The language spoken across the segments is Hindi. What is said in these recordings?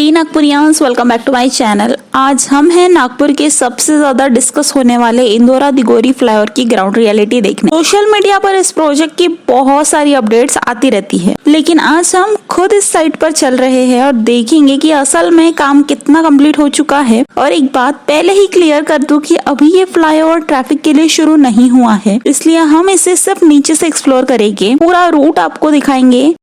हे नागपुरियान्स, welcome back to my channel. आज हम हैं नागपुर के सबसे ज्यादा डिस्कस होने वाले इंदौरा दिगोरी फ्लाईओवर की ग्राउंड रियलिटी देखने। सोशल मीडिया पर इस प्रोजेक्ट की बहुत सारी अपडेट्स आती रहती है, लेकिन आज हम खुद इस साइट पर चल रहे हैं और देखेंगे कि असल में काम कितना कंप्लीट हो चुका है। और एक बात पहले ही क्लियर कर दूं कि अभी ये फ्लाईओवर ट्रैफिक के लिए शुरू नहीं हुआ है, इसलिए हम इसे सिर्फ नीचे से एक्सप्लोर करेंगे, पूरा रूट आपको दिखाएंगे।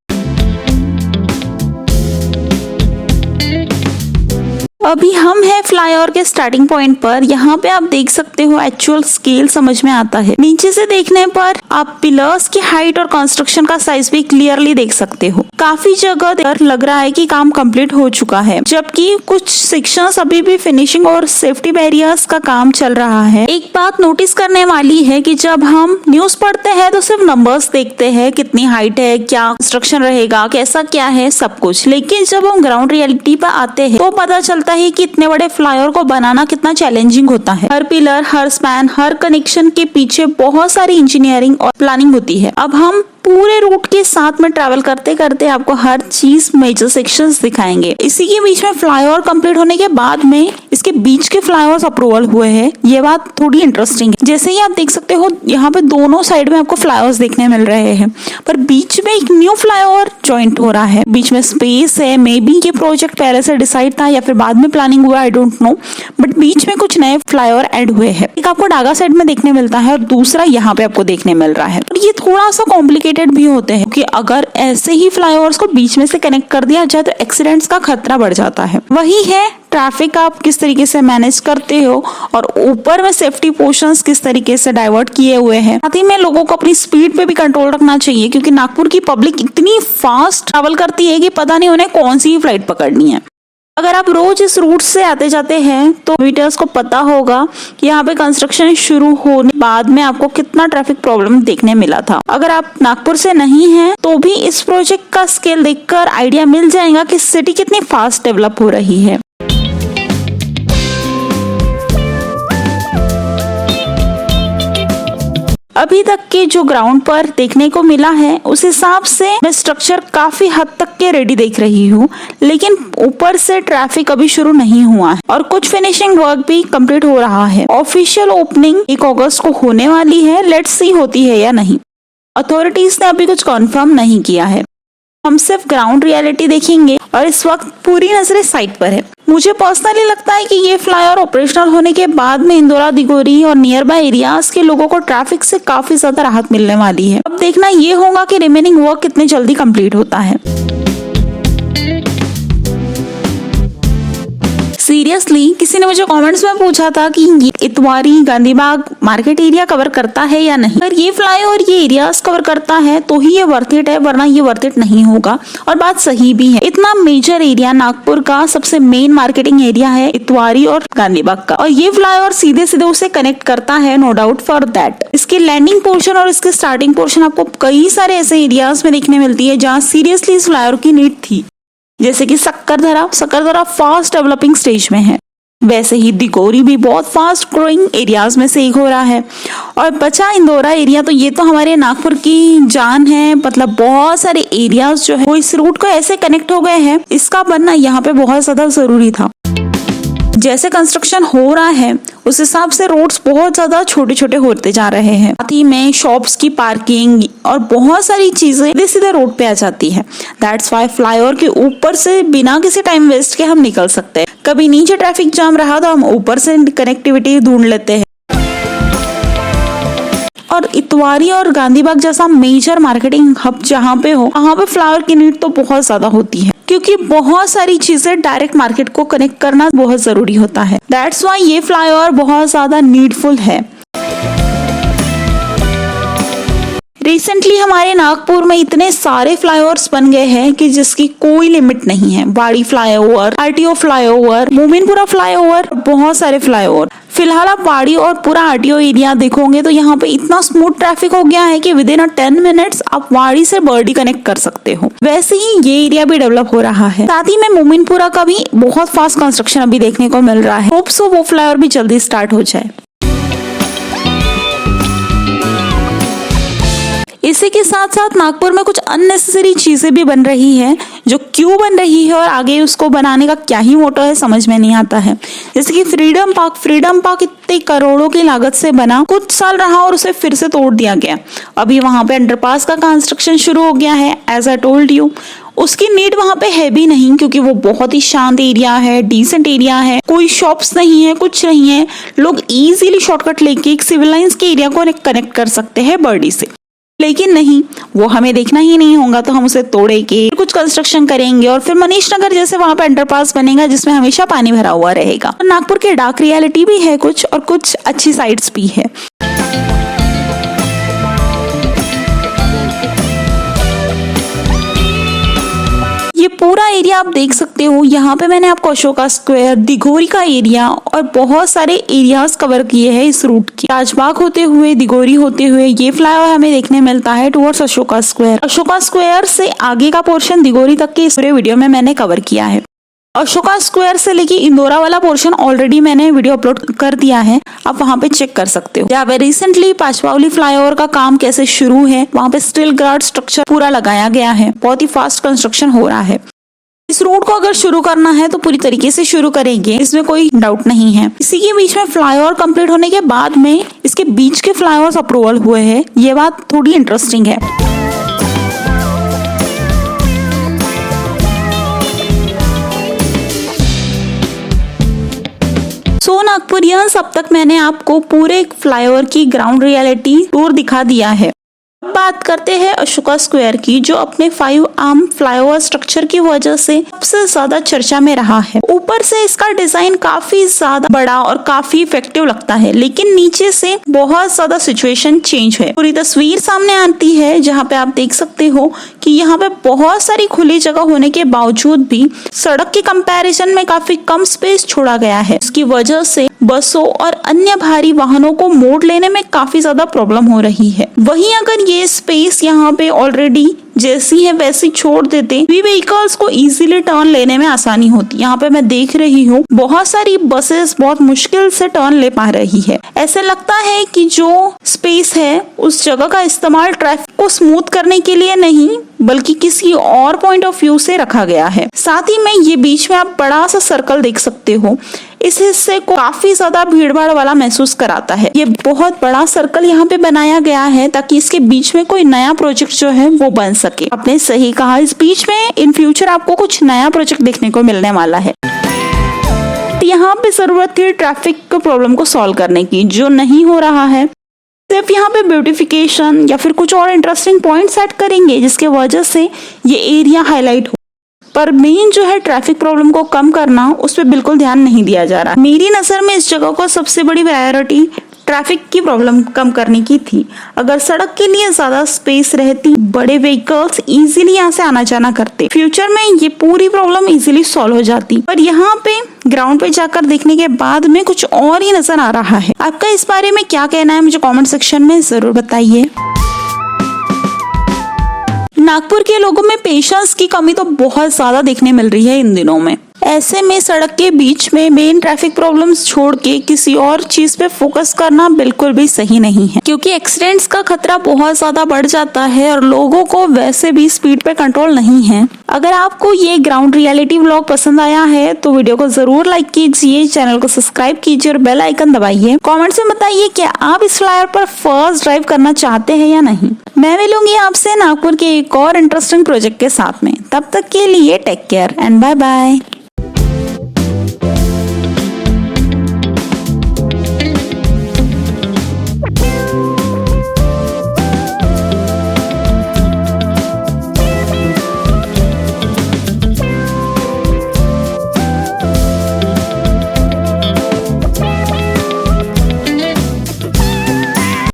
अभी हम हैं फ्लाईओवर के स्टार्टिंग पॉइंट पर। यहाँ पे आप देख सकते हो एक्चुअल स्केल समझ में आता है। नीचे से देखने पर आप पिलर्स की हाइट और कंस्ट्रक्शन का साइज भी क्लियरली देख सकते हो। काफी जगह लग रहा है कि काम कंप्लीट हो चुका है, जबकि कुछ सेक्शंस अभी भी फिनिशिंग और सेफ्टी बैरियर्स का काम चल रहा है। एक बात नोटिस करने वाली है कि जब हम न्यूज पढ़ते हैं तो सिर्फ नंबर्स देखते हैं, कितनी हाइट है, क्या कंस्ट्रक्शन रहेगा, कैसा क्या है, सब कुछ। लेकिन जब हम ग्राउंड रियलिटी पर आते हैं तो पता चलता है कि इतने बड़े फ्लाईओवर को बनाना कितना चैलेंजिंग होता है। हर पिलर, हर स्पैन, हर कनेक्शन के पीछे बहुत सारी इंजीनियरिंग और प्लानिंग होती है। अब हम पूरे रूट के साथ में ट्रैवल करते करते आपको हर चीज मेजर सेक्शंस दिखाएंगे। इसी के बीच में फ्लाईओवर कंप्लीट होने के बाद में इसके बीच के फ्लाईओवर्स अप्रूवल हुए हैं। ये बात थोड़ी इंटरेस्टिंग है। जैसे ही आप देख सकते हो यहाँ पे दोनों साइड में आपको फ्लाईओवर्स देखने मिल रहे हैं, पर बीच में एक न्यू फ्लाईओवर जॉइंट हो रहा है। बीच में स्पेस है। मे बी ये प्रोजेक्ट पहले से डिसाइड था या फिर बाद में प्लानिंग हुआ, आई डोंट नो, बट बीच में कुछ नए फ्लाईओवर ऐड हुए हैं। एक आपको डागा साइड में देखने मिलता है और दूसरा यहाँ पे आपको देखने मिल रहा है। और ये थोड़ा सा कॉम्प्लिकेटेड भी होते हैं कि अगर ऐसे ही फ्लाईओवर्स को बीच में से कनेक्ट कर दिया जाए तो एक्सीडेंट्स का खतरा बढ़ जाता है। वही है ट्रैफिक आप किस तरीके से मैनेज करते हो और ऊपर में सेफ्टी पोर्शंस किस तरीके से डाइवर्ट किए हुए हैं। साथ ही में लोगों को अपनी स्पीड पे भी कंट्रोल रखना चाहिए, क्योंकि नागपुर की पब्लिक इतनी फास्ट ट्रैवल करती है कि पता नहीं उन्हें कौन सी फ्लाइट पकड़नी है। अगर आप रोज इस रूट से आते जाते हैं तो विजिटर्स को पता होगा कि यहाँ पे कंस्ट्रक्शन शुरू होने बाद में आपको कितना ट्रैफिक प्रॉब्लम देखने मिला था। अगर आप नागपुर से नहीं हैं तो भी इस प्रोजेक्ट का स्केल देखकर आइडिया मिल जाएगा कि सिटी कितनी फास्ट डेवलप हो रही है। अभी तक के जो ग्राउंड पर देखने को मिला है उस हिसाब से मैं स्ट्रक्चर काफी हद तक के रेडी देख रही हूँ, लेकिन ऊपर से ट्रैफिक अभी शुरू नहीं हुआ है और कुछ फिनिशिंग वर्क भी कंप्लीट हो रहा है। ऑफिशियल ओपनिंग 1 अगस्त को होने वाली है। लेट्स सी होती है या नहीं। अथॉरिटीज ने अभी कुछ कंफर्म नहीं किया है। हम सिर्फ ग्राउंड रियलिटी देखेंगे और इस वक्त पूरी नजरें साइट पर है। मुझे पर्सनली लगता है कि ये फ्लाईओवर ऑपरेशनल होने के बाद में इंदौरा दिगोरी और नियर बाय एरियाज के लोगों को ट्रैफिक से काफी ज्यादा राहत मिलने वाली है। अब देखना ये होगा कि रिमेनिंग वर्क कितने जल्दी कंप्लीट होता है। सीरियसली किसी ने मुझे कमेंट्स में पूछा था कि ये Itwari Gandhibagh market area cover करता है या नहीं। अगर ये फ्लाईओवर ये एरियाज कवर करता है तो ही ये वर्थ इट है, वरना ये वर्थ इट नहीं होगा। और बात सही भी है। इतना मेजर एरिया, नागपुर का सबसे मेन मार्केटिंग एरिया है इतवारी और गांधीबाग का, और ये फ्लाईओवर सीधे सीधे उसे कनेक्ट करता है, नो डाउट फॉर दैट। इसकी लैंडिंग पोर्शन और इसके स्टार्टिंग पोर्शन आपको कई सारे ऐसे एरियाज में देखने मिलती है जहाँ सीरियसली इस फ्लाईओवर की नीड थी, जैसे कि सक्करदरा फास्ट डेवलपिंग स्टेज में है। वैसे ही दिगोरी भी बहुत फास्ट ग्रोइंग एरियाज में से एक हो रहा है। और बचा इंदौरा एरिया, तो ये तो हमारे नागपुर की जान है। मतलब बहुत सारे एरियाज जो है वो इस रूट को ऐसे कनेक्ट हो गए हैं। इसका बनना यहाँ पे बहुत ज्यादा जरूरी था। जैसे कंस्ट्रक्शन हो रहा है उस हिसाब से रोड्स बहुत ज्यादा छोटे छोटे होते जा रहे हैं। साथ ही में शॉप्स की पार्किंग और बहुत सारी चीजें सीधे सीधे रोड पे आ जाती है। दैट्स वाई फ्लाईओवर के ऊपर से बिना किसी टाइम वेस्ट के हम निकल सकते हैं। कभी नीचे ट्रैफिक जाम रहा तो हम ऊपर से कनेक्टिविटी ढूंढ लेते हैं। और इतवारी और गांधीबाग जैसा मेजर मार्केटिंग हब जहाँ पे हो, वहाँ पे फ्लाईओवर की नीड तो बहुत ज्यादा होती है, क्योंकि बहुत सारी चीजें डायरेक्ट मार्केट को कनेक्ट करना बहुत जरूरी होता है। दैट्स वाई ये फ्लाईओवर बहुत ज्यादा नीडफुल है। रिसेंटली हमारे नागपुर में इतने सारे फ्लाईओवर्स बन गए हैं कि जिसकी कोई लिमिट नहीं है। वाड़ी flyover, RTO flyover, Mominpura flyover, बहुत सारे फ्लाईओवर। फिलहाल आप वाड़ी और पूरा आरटीओ एरिया देखोगे तो यहाँ पे इतना स्मूथ ट्रैफिक हो गया है कि विद इन 10 मिनट्स आप वाड़ी से बर्डी कनेक्ट कर सकते हो। वैसे ही ये एरिया भी डेवलप हो रहा है। साथ ही में मोमिनपुरा का भी बहुत फास्ट कंस्ट्रक्शन अभी देखने को मिल रहा है। होप सो वो फ्लाईओवर भी जल्दी स्टार्ट हो जाए। इसी के साथ साथ नागपुर में कुछ अननेसेसरी चीजें भी बन रही है जो क्यों बन रही है और आगे उसको बनाने का क्या ही मोटो है समझ में नहीं आता है। जैसे कि फ्रीडम पार्क इतने करोड़ों की लागत से बना, कुछ साल रहा और उसे फिर से तोड़ दिया गया। अभी वहां पे अंडरपास का कंस्ट्रक्शन शुरू हो गया है। एज आई टोल्ड यू, उसकी नीड वहां पे है भी नहीं, क्योंकि वो बहुत ही शांत एरिया है, डिसेंट एरिया है, कोई शॉप्स नहीं है, कुछ नहीं है। लोग इजीली शॉर्टकट लेके एक सिविल लाइंस के एरिया को कनेक्ट कर सकते हैं बर्डी से। लेकिन नहीं, वो हमें देखना ही नहीं होगा, तो हम उसे तोड़े के कुछ कंस्ट्रक्शन करेंगे और फिर मनीष नगर जैसे वहां पे अंडरपास बनेगा जिसमें हमेशा पानी भरा हुआ रहेगा। नागपुर के डार्क रियलिटी भी है कुछ, और कुछ अच्छी साइड्स भी है। ये पूरा एरिया आप देख सकते हो। यहाँ पे मैंने आपको अशोका स्क्वायर, दिघोरी का एरिया और बहुत सारे एरियाज कवर किए हैं इस रूट की। राजबाग होते हुए, दिघोरी होते हुए ये फ्लाईओवर हमें देखने मिलता है towards Ashoka square. Ashoka square से आगे का पोर्शन दिघोरी तक के इस पूरे वीडियो में मैंने कवर किया है। अशोका स्क्वायर से लेके इंदौरा वाला पोर्शन ऑलरेडी मैंने वीडियो अपलोड कर दिया है, आप वहां पे चेक कर सकते हो। यहाँ पे रिसेंटली पाचपावली फ्लाईओवर का काम कैसे शुरू है, वहां पे स्टील गार्ड स्ट्रक्चर पूरा लगाया गया है, बहुत ही फास्ट कंस्ट्रक्शन हो रहा है। इस रोड को अगर शुरू करना है तो पूरी तरीके से शुरू करेंगे, इसमें कोई डाउट नहीं है। इसी के बीच में फ्लाईओवर कंप्लीट होने के बाद में इसके बीच के फ्लाईओवर्स अप्रूवल हुए हैं, ये बात थोड़ी इंटरेस्टिंग है। सो नागपुरियंस, अब तक मैंने आपको पूरे फ्लाईओवर की ग्राउंड रियलिटी टूर दिखा दिया है। बात करते हैं अशोका स्क्वायर की, जो अपने 5 आर्म फ्लाईओवर स्ट्रक्चर की वजह से सबसे ज्यादा चर्चा में रहा है। ऊपर से इसका डिजाइन काफी ज्यादा बड़ा और काफी इफेक्टिव लगता है, लेकिन नीचे से बहुत ज्यादा सिचुएशन चेंज है। पूरी तस्वीर सामने आती है जहाँ पे आप देख सकते हो कि यहाँ पे बहुत सारी खुली जगह होने के बावजूद भी सड़क के कंपैरिजन में काफी कम स्पेस छोड़ा गया है। इसकी वजह से बसों और अन्य भारी वाहनों को मोड़ लेने में काफी ज्यादा प्रॉब्लम हो रही है। वहीं अगर ये स्पेस यहाँ पे ऑलरेडी जैसी है वैसी छोड़ देते, भी व्हीकल्स को इजीली टर्न लेने में आसानी होती। यहाँ पे मैं देख रही हूँ बहुत सारी बसेस बहुत मुश्किल से टर्न ले पा रही है। ऐसे लगता है कि जो स्पेस है उस जगह का इस्तेमाल ट्रैफिक को स्मूथ करने के लिए नहीं, बल्कि किसी और पॉइंट ऑफ व्यू से रखा गया है। साथ ही में ये बीच में आप बड़ा सा सर्कल देख सकते हो, इस हिस्से को काफी ज्यादा भीड़-भाड़ वाला महसूस कराता है। ये बहुत बड़ा सर्कल यहाँ पे बनाया गया है ताकि इसके बीच में कोई नया प्रोजेक्ट जो है वो बन सके। आपने सही कहा, इस बीच में इन फ्यूचर आपको कुछ नया प्रोजेक्ट देखने को मिलने वाला है। यहाँ पे जरूरत थी ट्रैफिक प्रॉब्लम को सॉल्व करने की, जो नहीं हो रहा है। सिर्फ यहाँ पे ब्यूटिफिकेशन या फिर कुछ और इंटरेस्टिंग पॉइंट्स ऐड करेंगे जिसके वजह से ये एरिया हाईलाइट हो, पर मेन जो है ट्रैफिक प्रॉब्लम को कम करना, उस पर बिल्कुल ध्यान नहीं दिया जा रहा। मेरी नजर में इस जगह को सबसे बड़ी प्रायोरिटी ट्रैफिक की प्रॉब्लम कम करने की थी। अगर सड़क के लिए ज्यादा स्पेस रहती, बड़े व्हीकल्स इजीली यहाँ से आना जाना करते, फ्यूचर में ये पूरी प्रॉब्लम इजीली सॉल्व हो जाती। पर यहाँ पे ग्राउंड पे जाकर देखने के बाद में कुछ और ही नजर आ रहा है। आपका इस बारे में क्या कहना है मुझे कमेंट सेक्शन में जरूर बताइए। नागपुर के लोगों में पेशेंस की कमी तो बहुत ज्यादा देखने मिल रही है इन दिनों में। ऐसे में सड़क के बीच में मेन ट्रैफिक प्रॉब्लम्स छोड़ के किसी और चीज पे फोकस करना बिल्कुल भी सही नहीं है, क्योंकि एक्सीडेंट्स का खतरा बहुत ज्यादा बढ़ जाता है और लोगों को वैसे भी स्पीड पे कंट्रोल नहीं है। अगर आपको ये ग्राउंड रियलिटी व्लॉग पसंद आया है तो वीडियो को जरूर लाइक कीजिए, चैनल को सब्सक्राइब कीजिए और बेल आइकन दबाइए। कमेंट्स में बताइए क्या आप इस फ्लाईओवर पर फर्स्ट ड्राइव करना चाहते हैं या नहीं। मैं मिलूंगी आपसे नागपुर के एक और इंटरेस्टिंग प्रोजेक्ट के साथ में। तब तक के लिए take care and bye bye.